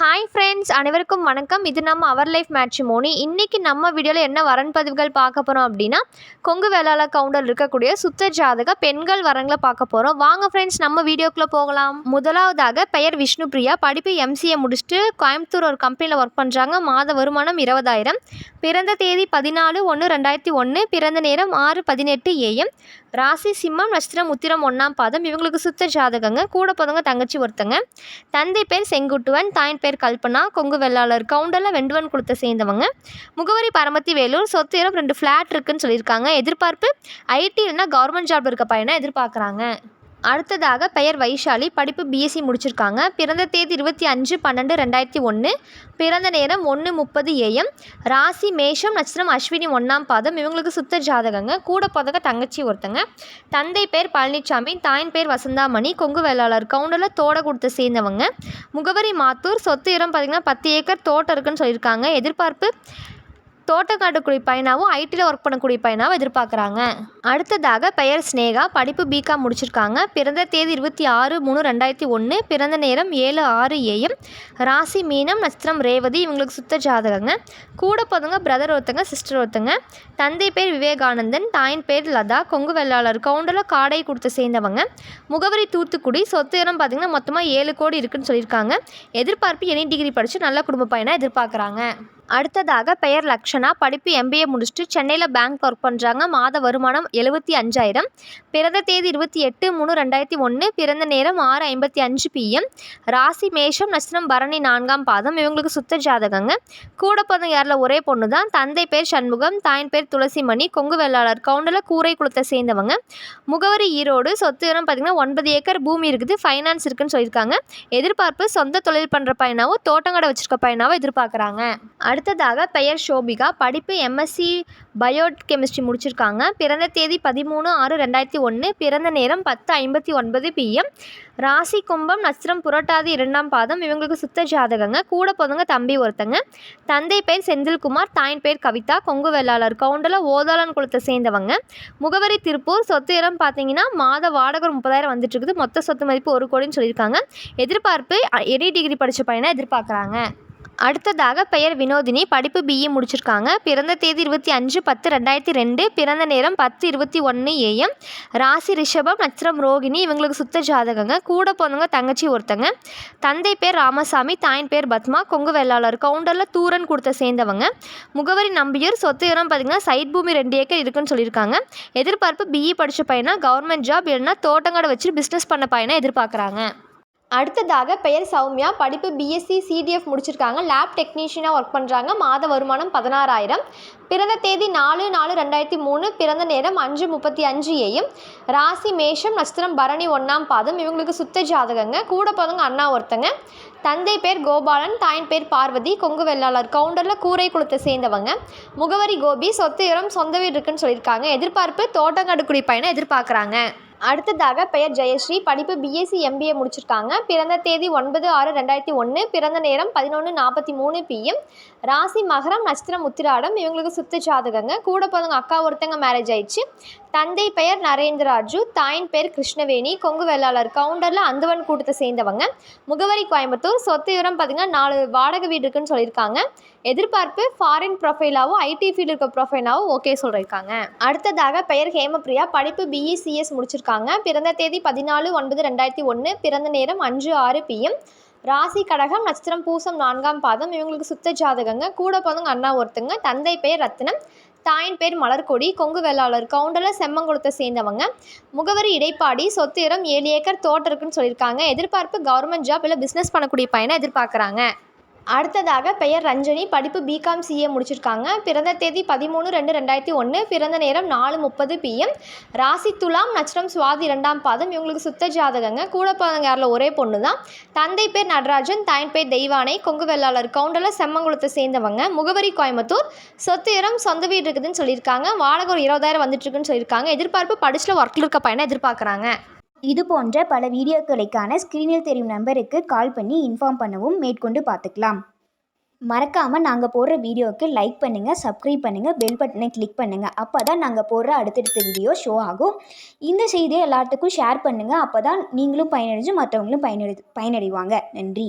Hi friends, அனைவருக்கும் வணக்கம். இது நம்ம அவர் லைஃப் மேட்ரிமோனி. இன்றைக்கி நம்ம வீடியோவில் என்ன வரன் பதிவுகள் பார்க்க போகிறோம் அப்படின்னா, கொங்கு வேளாளர் கவுண்டர் இருக்கக்கூடிய சுத்த ஜாதக பெண்கள் வரங்களை பார்க்க போகிறோம். வாங்க ஃப்ரெண்ட்ஸ், நம்ம வீடியோக்குள்ளே போகலாம். முதலாவதாக பெயர் விஷ்ணுபிரியா. படிப்பு எம்சிஏ முடிச்சுட்டு கோயம்புத்தூர் ஒரு கம்பெனியில் ஒர்க் பண்ணுறாங்க. மாத வருமானம் 20,000. பிறந்த தேதி 14/1/2001. பிறந்த நேரம் 6:18 AM. ராசி சிம்மம், நட்சத்திரம் உத்திரம் 1ஆம் பாதம். இவங்களுக்கு சுத்த ஜாதகங்க. கூட பிறந்தவங்க தங்கச்சி ஒருத்தங்க. தந்தை பேர் செங்குட்டுவன், தாயின் பேர் கல்பனா. கொங்கு வெள்ளாளர் கவுண்டரில் வெண்டுவன் குலத்தை சேர்ந்தவங்க. முகவரி பரமத்தி வேலூர். சொத்து இடம் 2 ஃப்ளாட் இருக்குன்னு சொல்லியிருக்காங்க. எதிர்பார்ப்பு ஐடி இல்லைனா கவர்மெண்ட் ஜாப் இருக்க பையனை எதிர்பார்க்குறாங்க. அடுத்ததாக பெயர் வைஷாலி. படிப்பு பிஎஸ்சி முடிச்சிருக்காங்க. பிறந்த தேதி 25/12/2001. பிறந்த நேரம் 1:30 AM. ராசி மேஷம், நட்சத்திரம் அஸ்வினி 1ஆம் பாதம். இவங்களுக்கு சுத்த ஜாதகங்க. கூட பிறந்தவங்க தங்கச்சி ஒருத்தங்க. தந்தை பேர் பழனிசாமி, தாயின் பேர் வசந்தாமணி. கொங்கு வேளாளர் கவுண்டரில் தோட கொடுத்து சேர்ந்தவங்க. முகவரி மாத்தூர். சொத்து இடம் பார்த்திங்கன்னா 10 ஏக்கர் தோட்டம் இருக்குன்னு சொல்லியிருக்காங்க. எதிர்பார்ப்பு தோட்டம் காட்டக்கூடிய பையனாகவும் ஐடியில் ஒர்க் பண்ணக்கூடிய பையனாகவும் எதிர்பார்க்குறாங்க. அடுத்ததாக பெயர் ஸ்னேகா. படிப்பு பிகாம் முடிச்சிருக்காங்க. பிறந்த தேதி 26/3/2001. பிறந்த நேரம் 7:06 AM. ராசி மீனம், நட்சத்திரம் ரேவதி. இவங்களுக்கு சுத்த ஜாதகங்க. கூட பிறந்தவங்க பிரதர் ஒருத்தங்க, சிஸ்டர் ஒருத்தங்க. தந்தை பேர் விவேகானந்தன், தாயின் பேர் லதா. கொங்கு வெள்ளாளர் கவுண்டரில் காடை கொடுத்து சேர்ந்தவங்க. முகவரி தூத்துக்குடி. சொத்து இடம் பார்த்திங்கன்னா மொத்தமாக 7 கோடி இருக்குன்னு சொல்லியிருக்காங்க. எதிர்பார்ப்பு எனி டிகிரி படித்து நல்ல குடும்ப பையனாக எதிர்பார்க்குறாங்க. அடுத்ததாக பெயர் லக்ஷனா. படிப்பு எம்பிஏ முடிச்சுட்டு சென்னையில் பேங்க் ஒர்க் பண்ணுறாங்க. மாத வருமானம் 75,000. பிறந்த தேதி 28/3/2001. பிறந்த நேரம் 6:55 PM. ராசி மேஷம், நட்சத்திரம் பரணி 4ஆம் பாதம். இவங்களுக்கு சுத்த ஜாதகங்க. கூட பிறந்த யாரில் ஒரே பொண்ணு தான். தந்தை பேர் சண்முகம், தாயின் பேர் துளசிமணி. கொங்கு வெள்ளாளர் கவுண்டரில் கூரை குளத்தை சேர்ந்தவங்க. முகவரி ஈரோடு. சொத்து இடம் பார்த்திங்கன்னா 9 ஏக்கர் பூமி இருக்குது. ஃபைனான்ஸ் இருக்குன்னு சொல்லியிருக்காங்க. எதிர்பார்ப்பு சொந்த தொழில் பண்ணுற பையனாகவும் தோட்டங்கடை வச்சுருக்க பையனாகவும் எதிர்பார்க்குறாங்க. அடுத்ததாக பெயர் ஷோபிகா. படிப்பு எம்எஸ்சி பயோ கெமிஸ்ட்ரி முடிச்சிருக்காங்க. பிறந்த தேதி 13/6/2001. பிறந்த நேரம் 10:59 PM. ராசி கும்பம், நட்சத்திரம் புரட்டாதி 2ஆம் பாதம். இவங்களுக்கு சுத்த ஜாதகங்க. கூட பிறந்தவங்க தம்பி ஒருத்தங்க. தந்தை பேர் செந்தில்குமார், தாயின் பேர் கவிதா. கொங்கு வெள்ளாளர் கவுண்டரில் ஓதாளன் குலத்தை சேர்ந்தவங்க. முகவரி திருப்பூர். சொத்து இடம் பார்த்தீங்கன்னா மாத வாடகை 30,000 வந்துட்டு இருக்குது. மொத்த சொத்து மதிப்பு 1 கோடின்னு சொல்லியிருக்காங்க. எதிர்பார்ப்பு எனி டிகிரி படித்த பையனை எதிர்பார்க்குறாங்க. அடுத்ததாக பெயர் வினோதினி. படிப்பு பிஇ முடிச்சிருக்காங்க. பிறந்த தேதி 25/10/2002. பிறந்த நேரம் 10:21 AM. ராசி ரிஷபம், நட்சத்திரம் ரோகிணி. இவங்களுக்கு சுத்த ஜாதகங்க. கூட பிறந்தவங்க தங்கச்சி ஒருத்தங்க. தந்தை பேர் ராமசாமி, தாயின் பேர் பத்மா. கொங்கு வெள்ளாளர் கவுண்டரில் தூரன் கொடுத்த சேர்ந்தவங்க. முகவரி நம்பியூர். சொத்து இடம் பார்த்திங்கன்னா சைட் பூமி 2 ஏக்கர் இருக்குன்னு சொல்லியிருக்காங்க. எதிர்பார்ப்பு பிஇ படித்த பையனா கவர்மெண்ட் ஜாப் இல்லைன்னா தோட்டங்கடை வச்சு பிஸ்னஸ் பண்ண பையனை எதிர்பார்க்குறாங்க. அடுத்ததாக பெயர் சௌமியா. படிப்பு பிஎஸ்சி சிடிஎஃப் முடிச்சிருக்காங்க. லேப் டெக்னீஷியனாக ஒர்க் பண்ணுறாங்க. மாத வருமானம் 16,000. பிறந்த தேதி 4/4/2003. பிறந்த நேரம் 5:35 AM. ராசி மேஷம், நட்சத்திரம் பரணி 1ஆம் பாதம். இவங்களுக்கு சுத்த ஜாதகங்க. கூட பிறந்தவங்க அண்ணா ஒருத்தங்க. தந்தை பேர் கோபாலன், தாயின் பேர் பார்வதி. கொங்கு வெள்ளாளர் கவுண்டரில் கூரை குளத்தை சேர்ந்தவங்க. முகவரி கோபி. சொத்து இடம் சொந்த வீடு இருக்குன்னு சொல்லியிருக்காங்க. எதிர்பார்ப்பு தோட்டங்காடுக்குடி பையனை எதிர்பார்க்குறாங்க. அடுத்ததாக பெயர் ஜெயஸ்ரீ. படிப்பு பிஎஸ்சி எம்பிஏ முடிச்சிருக்காங்க. பிறந்த தேதி 9/6/2001. பிறந்த நேரம் 11:43 PM. ராசி மகரம், நட்சத்திரம் உத்திராடம். இவங்களுக்கு சுத்த ஜாதகங்க. கூட பிறந்தவங்க அக்கா ஒருத்தங்க மேரேஜ் ஆயிடுச்சு. தந்தை பெயர் நரேந்திரராஜு, தாயின் பேர் கிருஷ்ணவேணி. கொங்கு வெள்ளாளர் கவுண்டரில் அந்தவன் கூட்டத்தை சேர்ந்தவங்க. முகவரி கோயம்புத்தூர். சொத்து இடம் பார்த்திங்கன்னா 4 வாடகை வீடு இருக்குன்னு சொல்லியிருக்காங்க. எதிர்பார்ப்பு ஃபாரின் ப்ரொஃபைலாகவும் ஐடி ஃபீல்டு இருக்க ப்ரொஃபைலாகவும் ஓகே சொல்லியிருக்காங்க. அடுத்ததாக பெயர் ஹேமபிரியா. படிப்பு பிஇசிஎஸ் முடிச்சிருக்காங்க. பிறந்த தேதி 14/9/2001. பிறந்த நேரம் 5:06 PM. ராசி கடகம், நட்சத்திரம் பூசம் 4ஆம் பாதம். இவங்களுக்கு சுத்த ஜாதகங்க. கூட பிறந்தவங்க அண்ணா ஒருத்தங்க. தந்தை பேர் ரத்தினம், தாயின் பேர் மலர்கொடி. கொங்கு வெள்ளாளர் கவுண்டரில் செம்மங்குளத்தை சேர்ந்தவங்க. முகவரி இடைப்பாடி. சொத்து இடம் 7 ஏக்கர் தோட்டம் இருக்குன்னு சொல்லியிருக்காங்க. எதிர்பார்ப்பு கவர்மெண்ட் ஜாப் இல்லை பிஸ்னஸ் பண்ணக்கூடிய பையனை எதிர்பார்க்குறாங்க. அடுத்ததாக பெயர் ரஞ்சனி. படிப்பு பிகாம் சிஏ முடிச்சிருக்காங்க. பிறந்த தேதி 13/2/2001. பிறந்த நேரம் 4:30 PM. ராசி துலாம், நட்சத்திரம் சுவாதி 2ஆம் பாதம். இவங்களுக்கு சுத்த ஜாதகங்க. கூட பிறந்தவங்க யாரில் ஒரே பொண்ணு தான். தந்தை பேர் நடராஜன், தாயின் பேர் தெய்வானை. கொங்கு வெள்ளாளர் கவுண்டரில் செம்மங்குளத்தை சேர்ந்தவங்க. முகவரி கோயம்புத்தூர். சொத்து இடம் சொந்த வீடு இருக்குதுன்னு சொல்லியிருக்காங்க. வாடகை ஒரு 20,000 வந்துட்டுருக்குன்னு சொல்லியிருக்காங்க. எதிர்பார்ப்பு படிச்சில் ஒர்க்கில் இருக்க பையனை எதிர்பார்க்குறாங்க. இது போன்ற பல வீடியோக்களுக்கான ஸ்க்ரீனில் தெரியும் நம்பருக்கு கால் பண்ணி இன்ஃபார்ம் பண்ணவும் மேற்கொண்டு பார்த்துக்கலாம். மறக்காமல் நாங்கள் போடுற வீடியோவுக்கு லைக் பண்ணுங்கள், சப்ஸ்கிரைப் பண்ணுங்கள், பெல் பட்டனை கிளிக் பண்ணுங்கள். அப்போ தான் நாங்கள் போடுற அடுத்தடுத்த வீடியோ ஷோ ஆகும். இந்த செய்தியை எல்லாத்துக்கும் ஷேர் பண்ணுங்கள். அப்போ தான் நீங்களும் பயனடைஞ்சு மற்றவங்களும் பயனடைவாங்க. நன்றி.